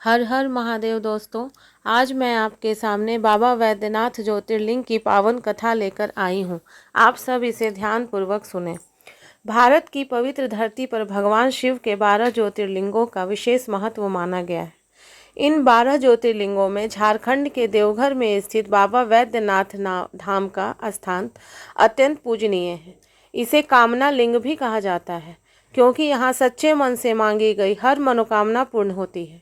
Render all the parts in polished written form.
हर हर महादेव दोस्तों, आज मैं आपके सामने बाबा वैद्यनाथ ज्योतिर्लिंग की पावन कथा लेकर आई हूँ। आप सब इसे ध्यान पूर्वक सुने। भारत की पवित्र धरती पर भगवान शिव के 12 ज्योतिर्लिंगों का विशेष महत्व माना गया है। इन 12 ज्योतिर्लिंगों में झारखंड के देवघर में स्थित बाबा वैद्यनाथ धाम का स्थान अत्यंत पूजनीय है। इसे कामना लिंग भी कहा जाता है, क्योंकि यहाँ सच्चे मन से मांगी गई हर मनोकामना पूर्ण होती है।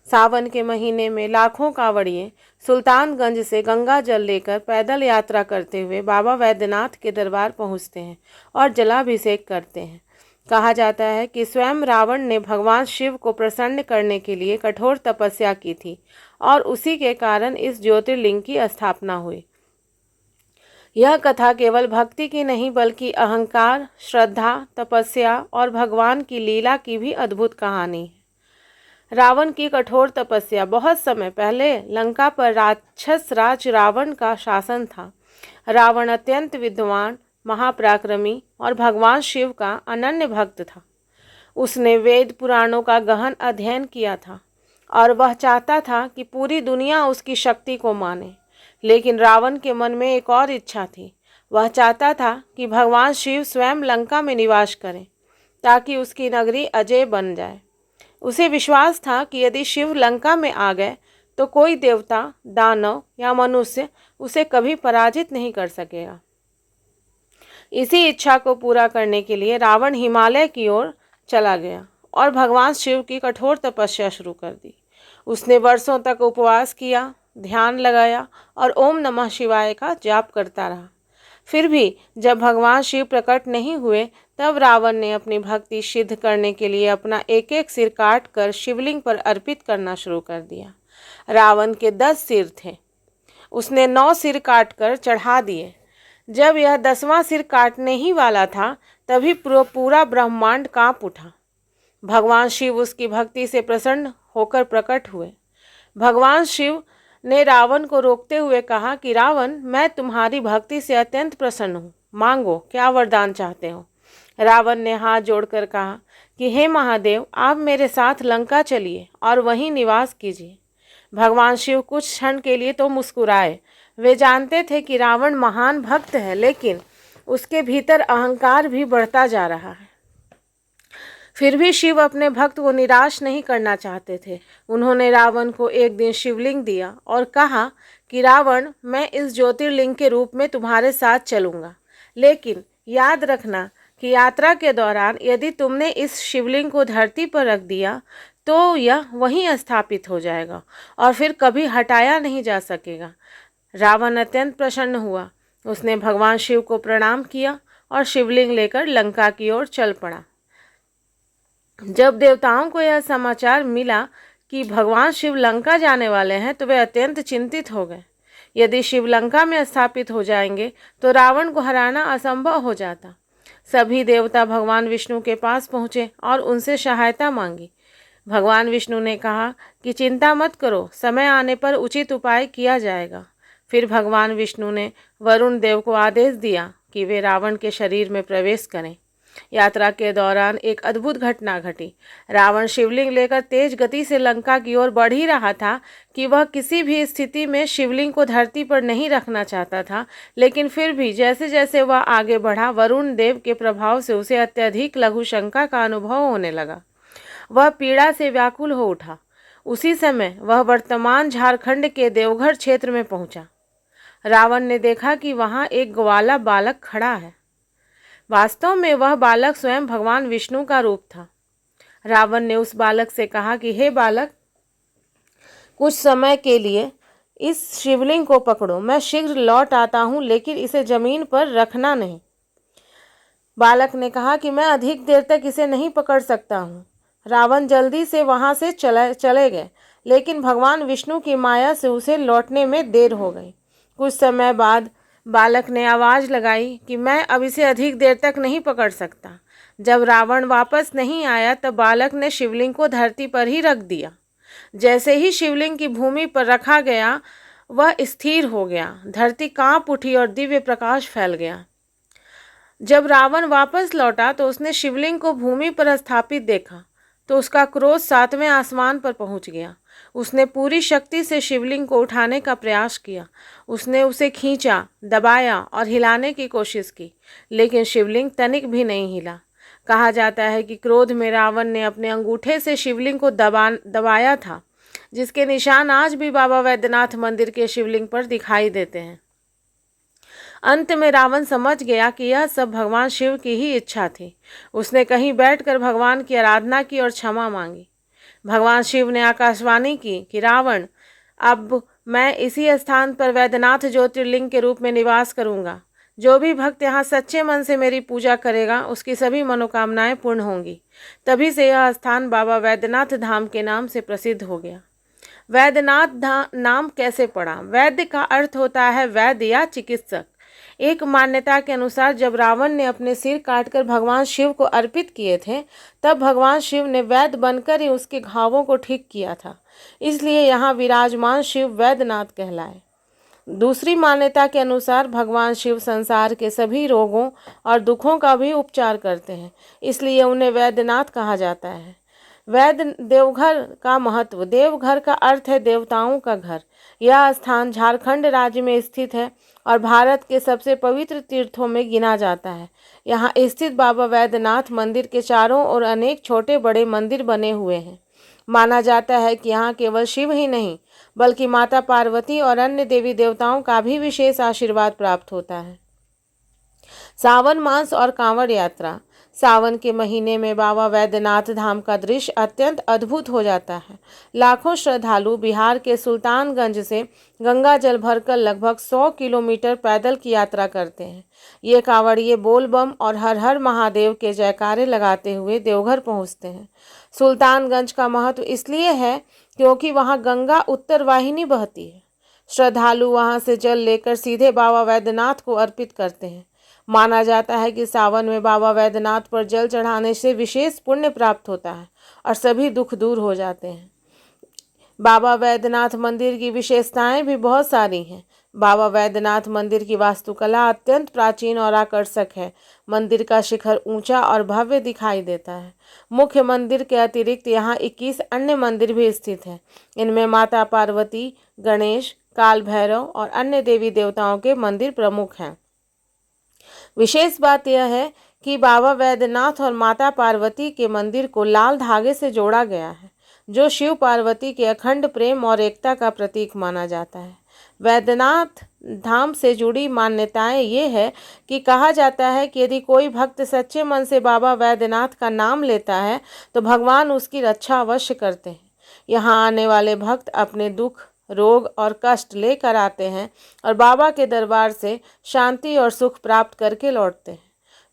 सावन के महीने में लाखों कांवड़िए सुल्तानगंज से गंगा जल लेकर पैदल यात्रा करते हुए बाबा वैद्यनाथ के दरबार पहुंचते हैं और जलाभिषेक करते हैं। कहा जाता है कि स्वयं रावण ने भगवान शिव को प्रसन्न करने के लिए कठोर तपस्या की थी और उसी के कारण इस ज्योतिर्लिंग की स्थापना हुई। यह कथा केवल भक्ति की नहीं बल्कि अहंकार, श्रद्धा, तपस्या और भगवान की लीला की भी अद्भुत कहानी है। रावण की कठोर तपस्या। बहुत समय पहले लंका पर राक्षस राज रावण का शासन था। रावण अत्यंत विद्वान, महापराक्रमी और भगवान शिव का अनन्य भक्त था। उसने वेद पुराणों का गहन अध्ययन किया था और वह चाहता था कि पूरी दुनिया उसकी शक्ति को माने। लेकिन रावण के मन में एक और इच्छा थी। वह चाहता था कि भगवान शिव स्वयं लंका में निवास करें ताकि उसकी नगरी अजय बन जाए। उसे विश्वास था कि यदि शिव लंका में आ गए तो कोई देवता, दानव या मनुष्य उसे कभी पराजित नहीं कर सकेगा। इसी इच्छा को पूरा करने के लिए रावण हिमालय की ओर चला गया और भगवान शिव की कठोर तपस्या शुरू कर दी। उसने वर्षों तक उपवास किया, ध्यान लगाया और ओम नमः शिवाय का जाप करता रहा। फिर भी जब भगवान शिव प्रकट नहीं हुए, तब रावण ने अपनी भक्ति सिद्ध करने के लिए अपना एक एक सिर काट कर शिवलिंग पर अर्पित करना शुरू कर दिया। रावण के 10 सिर थे। उसने 9 सिर काट कर चढ़ा दिए। जब यह 10वां सिर काटने ही वाला था, तभी पूरा ब्रह्मांड कांप उठा। भगवान शिव उसकी भक्ति से प्रसन्न होकर प्रकट हुए। भगवान शिव ने रावण को रोकते हुए कहा कि रावण, मैं तुम्हारी भक्ति से अत्यंत प्रसन्न हूँ। मांगो, क्या वरदान चाहते हो? रावण ने हाथ जोड़कर कहा कि हे महादेव, आप मेरे साथ लंका चलिए और वहीं निवास कीजिए। भगवान शिव कुछ क्षण के लिए तो मुस्कुराए। वे जानते थे कि रावण महान भक्त है, लेकिन उसके भीतर अहंकार भी बढ़ता जा रहा है। फिर भी शिव अपने भक्त को निराश नहीं करना चाहते थे। उन्होंने रावण को एक दिन शिवलिंग दिया और कहा कि रावण, मैं इस ज्योतिर्लिंग के रूप में तुम्हारे साथ चलूँगा, लेकिन याद रखना कि यात्रा के दौरान यदि तुमने इस शिवलिंग को धरती पर रख दिया तो यह वहीं स्थापित हो जाएगा और फिर कभी हटाया नहीं जा सकेगा। रावण अत्यंत प्रसन्न हुआ। उसने भगवान शिव को प्रणाम किया और शिवलिंग लेकर लंका की ओर चल पड़ा। जब देवताओं को यह समाचार मिला कि भगवान शिव लंका जाने वाले हैं, तो वे अत्यंत चिंतित हो गए। यदि शिव लंका में स्थापित हो जाएंगे तो रावण को हराना असंभव हो जाता। सभी देवता भगवान विष्णु के पास पहुँचे और उनसे सहायता मांगी। भगवान विष्णु ने कहा कि चिंता मत करो, समय आने पर उचित उपाय किया जाएगा। फिर भगवान विष्णु ने वरुण देव को आदेश दिया कि वे रावण के शरीर में प्रवेश करें। यात्रा के दौरान एक अद्भुत घटना घटी। रावण शिवलिंग लेकर तेज गति से लंका की ओर बढ़ ही रहा था कि वह किसी भी स्थिति में शिवलिंग को धरती पर नहीं रखना चाहता था, लेकिन फिर भी जैसे जैसे वह आगे बढ़ा, वरुण देव के प्रभाव से उसे अत्यधिक लघुशंका का अनुभव होने लगा। वह पीड़ा से व्याकुल हो उठा। उसी समय वह वर्तमान झारखंड के देवघर क्षेत्र में पहुंचा। रावण ने देखा कि वहां एक ग्वाला बालक खड़ा है। वास्तव में वह बालक स्वयं भगवान विष्णु का रूप था। रावण ने उस बालक से कहा कि हे बालक, कुछ समय के लिए इस शिवलिंग को पकड़ो, मैं शीघ्र लौट आता हूँ, लेकिन इसे जमीन पर रखना नहीं। बालक ने कहा कि मैं अधिक देर तक इसे नहीं पकड़ सकता हूँ। रावण जल्दी से वहाँ से चले गए, लेकिन भगवान विष्णु की माया से उसे लौटने में देर हो गई। कुछ समय बाद बालक ने आवाज़ लगाई कि मैं अब इसे अधिक देर तक नहीं पकड़ सकता। जब रावण वापस नहीं आया तब बालक ने शिवलिंग को धरती पर ही रख दिया। जैसे ही शिवलिंग की भूमि पर रखा गया, वह स्थिर हो गया। धरती कांप उठी और दिव्य प्रकाश फैल गया। जब रावण वापस लौटा तो उसने शिवलिंग को भूमि पर स्थापित देखा तो उसका क्रोध 7वें आसमान पर पहुंच गया। उसने पूरी शक्ति से शिवलिंग को उठाने का प्रयास किया। उसने उसे खींचा, दबाया और हिलाने की कोशिश की, लेकिन शिवलिंग तनिक भी नहीं हिला। कहा जाता है कि क्रोध में रावण ने अपने अंगूठे से शिवलिंग को दबाया था, जिसके निशान आज भी बाबा वैद्यनाथ मंदिर के शिवलिंग पर दिखाई देते हैं। अंत में रावण समझ गया कि यह सब भगवान शिव की ही इच्छा थी। उसने कहीं बैठकर भगवान की आराधना की और क्षमा मांगी। भगवान शिव ने आकाशवाणी की कि रावण, अब मैं इसी स्थान पर वैद्यनाथ ज्योतिर्लिंग के रूप में निवास करूंगा। जो भी भक्त यहाँ सच्चे मन से मेरी पूजा करेगा, उसकी सभी मनोकामनाएं पूर्ण होंगी। तभी से यह स्थान बाबा वैद्यनाथ धाम के नाम से प्रसिद्ध हो गया। वैद्यनाथ नाम कैसे पड़ा? वैद्य का अर्थ होता है वैद्य या चिकित्सक। एक मान्यता के अनुसार जब रावण ने अपने सिर काटकर भगवान शिव को अर्पित किए थे, तब भगवान शिव ने वैद्य बनकर ही उसके घावों को ठीक किया था। इसलिए यहाँ विराजमान शिव वैद्यनाथ कहलाए। दूसरी मान्यता के अनुसार भगवान शिव संसार के सभी रोगों और दुखों का भी उपचार करते हैं, इसलिए उन्हें वैद्यनाथ कहा जाता है। वैद्य देवघर का महत्व। देवघर का अर्थ है देवताओं का घर। यह स्थान झारखंड राज्य में स्थित है और भारत के सबसे पवित्र तीर्थों में गिना जाता है। यहाँ स्थित बाबा वैद्यनाथ मंदिर के चारों ओर अनेक छोटे बड़े मंदिर बने हुए हैं। माना जाता है कि यहाँ केवल शिव ही नहीं, बल्कि माता पार्वती और अन्य देवी देवताओं का भी विशेष आशीर्वाद प्राप्त होता है। सावन मास और कांवड़ यात्रा। सावन के महीने में बाबा वैद्यनाथ धाम का दृश्य अत्यंत अद्भुत हो जाता है। लाखों श्रद्धालु बिहार के सुल्तानगंज से गंगा जल भरकर लगभग 100 किलोमीटर पैदल की यात्रा करते हैं। ये कांवड़िए बोल बम और हर हर महादेव के जयकारे लगाते हुए देवघर पहुंचते हैं। सुल्तानगंज का महत्व इसलिए है क्योंकि वहां गंगा उत्तर वाहिनी बहती है। श्रद्धालु वहां से जल लेकर सीधे बाबा वैद्यनाथ को अर्पित करते हैं। माना जाता है कि सावन में बाबा वैद्यनाथ पर जल चढ़ाने से विशेष पुण्य प्राप्त होता है और सभी दुख दूर हो जाते हैं। बाबा वैद्यनाथ मंदिर की विशेषताएं भी बहुत सारी हैं। बाबा वैद्यनाथ मंदिर की वास्तुकला अत्यंत प्राचीन और आकर्षक है। मंदिर का शिखर ऊंचा और भव्य दिखाई देता है। मुख्य मंदिर के अतिरिक्त यहाँ 21 अन्य मंदिर भी स्थित हैं। इनमें माता पार्वती, गणेश, काल भैरव और अन्य देवी देवताओं के मंदिर प्रमुख हैं। विशेष बात यह है कि बाबा वैद्यनाथ और माता पार्वती के मंदिर को लाल धागे से जोड़ा गया है, जो शिव पार्वती के अखंड प्रेम और एकता का प्रतीक माना जाता है। वैद्यनाथ धाम से जुड़ी मान्यताएं ये है कि कहा जाता है कि यदि कोई भक्त सच्चे मन से बाबा वैद्यनाथ का नाम लेता है तो भगवान उसकी रक्षा अवश्य करते हैं। यहाँ आने वाले भक्त अपने दुख, रोग और कष्ट लेकर आते हैं और बाबा के दरबार से शांति और सुख प्राप्त करके लौटते हैं।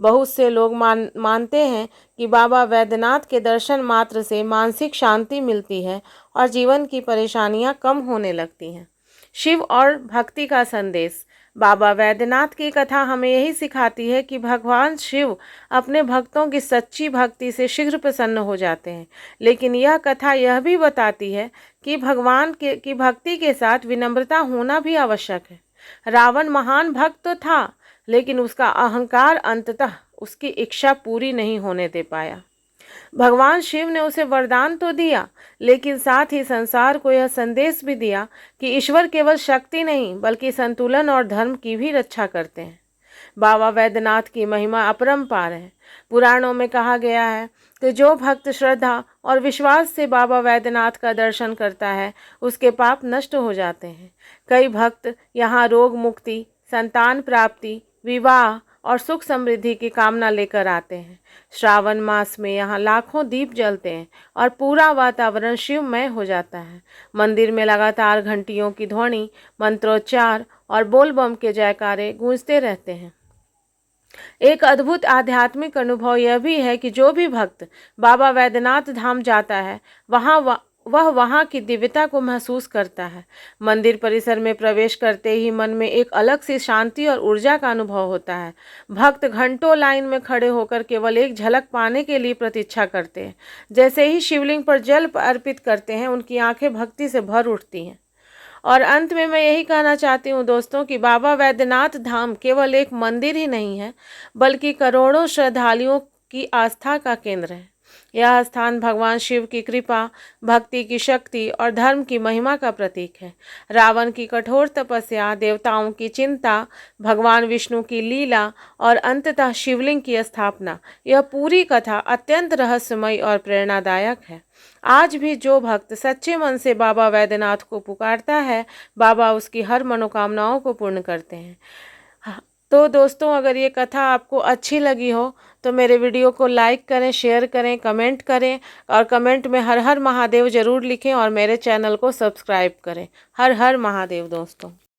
बहुत से लोग मानते हैं कि बाबा वैद्यनाथ के दर्शन मात्र से मानसिक शांति मिलती है और जीवन की परेशानियां कम होने लगती हैं। शिव और भक्ति का संदेश। बाबा वैद्यनाथ की कथा हमें यही सिखाती है कि भगवान शिव अपने भक्तों की सच्ची भक्ति से शीघ्र प्रसन्न हो जाते हैं, लेकिन यह कथा यह भी बताती है कि भगवान की भक्ति के साथ विनम्रता होना भी आवश्यक है। रावण महान भक्त तो था, लेकिन उसका अहंकार अंततः उसकी इच्छा पूरी नहीं होने दे पाया। भगवान शिव ने उसे वरदान तो दिया, लेकिन साथ ही संसार को यह संदेश भी दिया कि ईश्वर केवल शक्ति नहीं, बल्कि संतुलन और धर्म की भी रक्षा करते हैं। बाबा वैद्यनाथ की महिमा अपरंपार है। पुराणों में कहा गया है कि जो भक्त श्रद्धा और विश्वास से बाबा वैद्यनाथ का दर्शन करता है, उसके पाप नष्ट हो जाते हैं। कई भक्त यहाँ रोग मुक्ति, संतान प्राप्ति, विवाह और सुख समृद्धि की कामना लेकर आते हैं। श्रावण मास में यहाँ लाखों दीप जलते हैं और पूरा वातावरण शिवमय हो जाता है। मंदिर में लगातार घंटियों की ध्वनि, मंत्रोच्चार और बोल बम के जयकारे गूंजते रहते हैं। एक अद्भुत आध्यात्मिक अनुभव यह भी है कि जो भी भक्त बाबा वैद्यनाथ धाम जाता है, वह वहाँ की दिव्यता को महसूस करता है। मंदिर परिसर में प्रवेश करते ही मन में एक अलग सी शांति और ऊर्जा का अनुभव होता है। भक्त घंटों लाइन में खड़े होकर केवल एक झलक पाने के लिए प्रतीक्षा करते हैं। जैसे ही शिवलिंग पर जल अर्पित करते हैं, उनकी आंखें भक्ति से भर उठती हैं। और अंत में मैं यही कहना चाहती हूँ दोस्तों कि बाबा वैद्यनाथ धाम केवल एक मंदिर ही नहीं है, बल्कि करोड़ों श्रद्धालुओं की आस्था का केंद्र है। यह स्थान भगवान शिव की कृपा, भक्ति की शक्ति और धर्म की महिमा का प्रतीक है। रावण की कठोर तपस्या, देवताओं की चिंता, भगवान विष्णु की लीला और अंततः शिवलिंग की स्थापना, यह पूरी कथा अत्यंत रहस्यमय और प्रेरणादायक है। आज भी जो भक्त सच्चे मन से बाबा वैद्यनाथ को पुकारता है, बाबा उसकी हर मनोकामनाओं को पूर्ण करते हैं। तो दोस्तों, अगर ये कथा आपको अच्छी लगी हो तो मेरे वीडियो को लाइक करें, शेयर करें, कमेंट करें और कमेंट में हर हर महादेव ज़रूर लिखें और मेरे चैनल को सब्सक्राइब करें। हर हर महादेव दोस्तों।